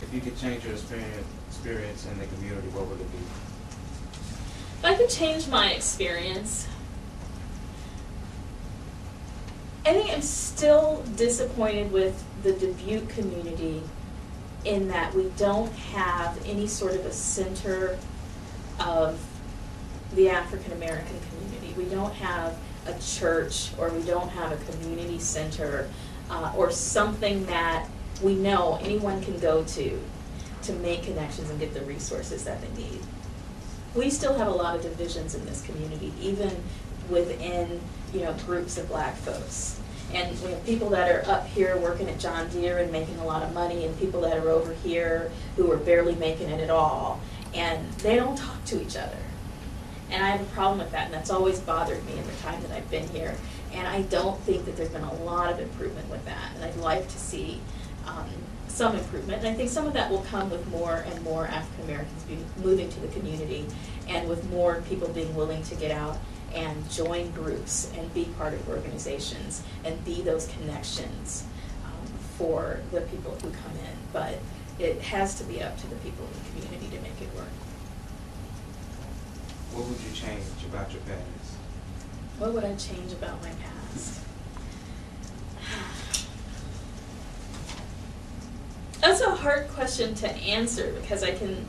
If you could change your experience in the community, what would it be? If I could change my experience, I think I'm still disappointed with the Dubuque community in that we don't have any sort of a center of the African American community. We don't have a church, or we don't have a community center, or something that we know anyone can go to make connections and get the resources that they need. We still have a lot of divisions in this community, even within, groups of black folks. And we have people that are up here working at John Deere and making a lot of money, and people that are over here who are barely making it at all. And they don't talk to each other. And I have a problem with that, and that's always bothered me in the time that I've been here. And I don't think that there's been a lot of improvement with that. And I'd like to see some improvement. And I think some of that will come with more and more African Americans moving to the community, and with more people being willing to get out and join groups and be part of organizations and be those connections for the people who come in. But it has to be up to the people in the community to make it work. What would you change about your past? What would I change about my past? That's a hard question to answer, because I can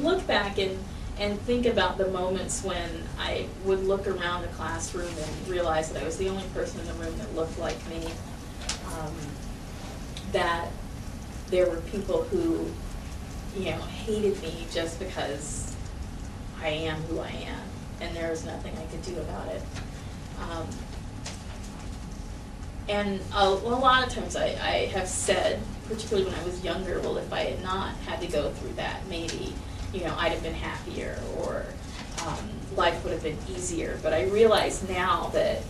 look back and think about the moments when I would look around the classroom and realize that I was the only person in the room that looked like me, that there were people who, hated me just because I am who I am, and there was nothing I could do about it. And a lot of times I have said, particularly when I was younger, well, if I had not had to go through that, maybe, I'd have been happier, or life would have been easier. But I realize now that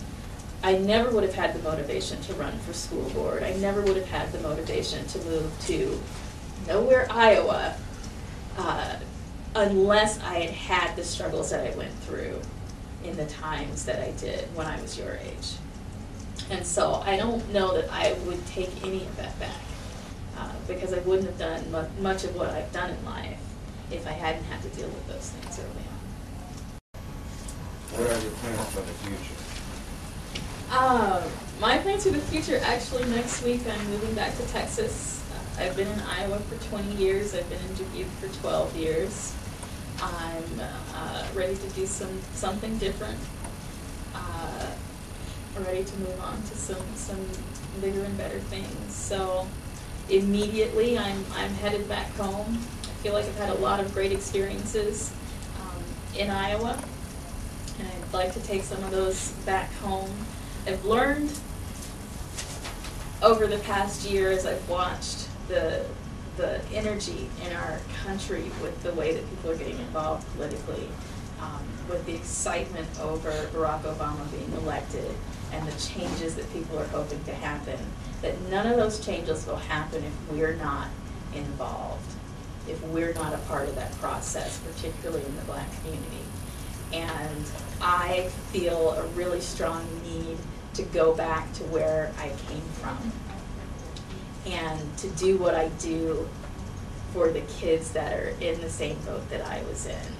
I never would have had the motivation to run for school board. I never would have had the motivation to move to nowhere, Iowa, unless I had had the struggles that I went through in the times that I did when I was your age. And so I don't know that I would take any of that back, because I wouldn't have done much of what I've done in life if I hadn't had to deal with those things early on. What are your plans for the future? My plans for the future, actually, next week I'm moving back to Texas. I've been in Iowa for 20 years. I've been in Dubuque for 12 years. I'm ready to do something different. Ready to move on to some bigger and better things. So immediately I'm headed back home. I feel like I've had a lot of great experiences in Iowa, and I'd like to take some of those back home. I've learned over the past year, as I've watched the energy in our country with the way that people are getting involved politically, with the excitement over Barack Obama being elected and the changes that people are hoping to happen, that none of those changes will happen if we're not involved, if we're not a part of that process, particularly in the black community. And I feel a really strong need to go back to where I came from and to do what I do for the kids that are in the same boat that I was in.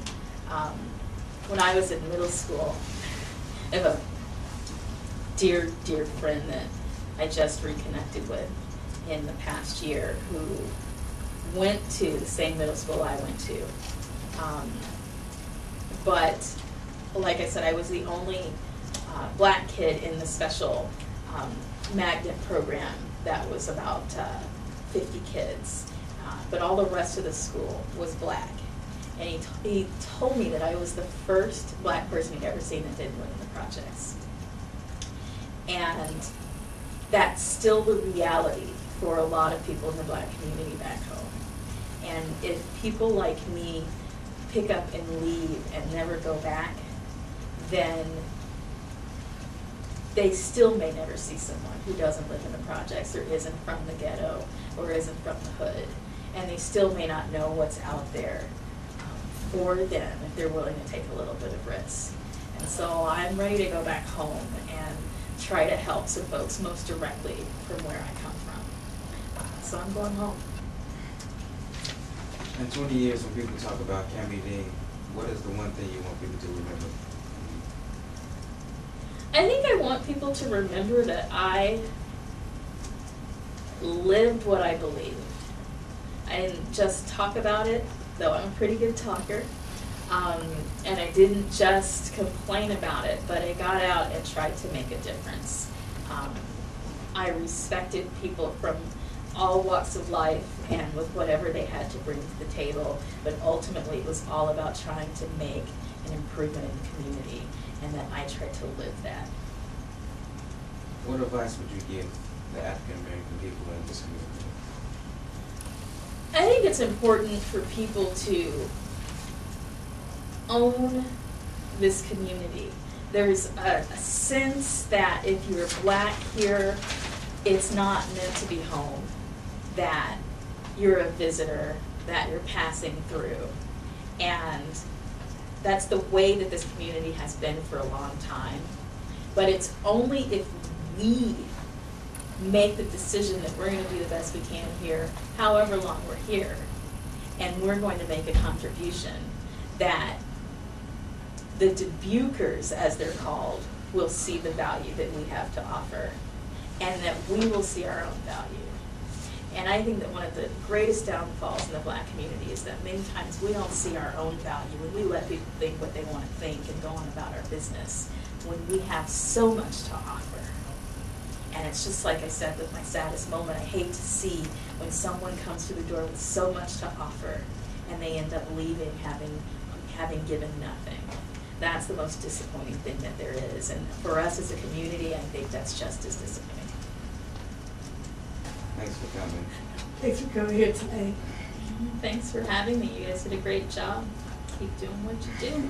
When I was in middle school, I have a dear, dear friend that I just reconnected with in the past year who went to the same middle school I went to. But like I said, I was the only black kid in the special magnet program that was about 50 kids. But all the rest of the school was black. And he told me that I was the first black person he'd ever seen that didn't live in the projects. And that's still the reality for a lot of people in the black community back home. And if people like me pick up and leave and never go back, then they still may never see someone who doesn't live in the projects or isn't from the ghetto or isn't from the hood. And they still may not know what's out there for them if they're willing to take a little bit of risk. And so I'm ready to go back home and try to help some folks most directly from where I come from. So I'm going home. In 20 years, when people talk about Cammie Dean, what is the one thing you want people to remember? I think I want people to remember that I lived what I believed. I didn't just talk about it, though I'm a pretty good talker. And I didn't just complain about it, but I got out and tried to make a difference. I respected people from all walks of life and with whatever they had to bring to the table, but ultimately it was all about trying to make an improvement in the community, and that I tried to live that. What advice would you give the African American people in this community? I think it's important for people to own this community. There's a sense that if you're Black here, it's not meant to be home, that you're a visitor, that you're passing through. And that's the way that this community has been for a long time. But it's only if we make the decision that we're going to do the best we can here, however long we're here, and we're going to make a contribution, that the Dubuquers, as they're called, will see the value that we have to offer, and that we will see our own value. And I think that one of the greatest downfalls in the Black community is that many times we don't see our own value, and we let people think what they want to think and go on about our business, when we have so much to offer. And it's just like I said with my saddest moment, I hate to see when someone comes through the door with so much to offer and they end up leaving having given nothing. That's the most disappointing thing that there is. And for us as a community, I think that's just as disappointing. Thanks for coming. Thanks for coming here today. Thanks for having me. You guys did a great job. Keep doing what you do.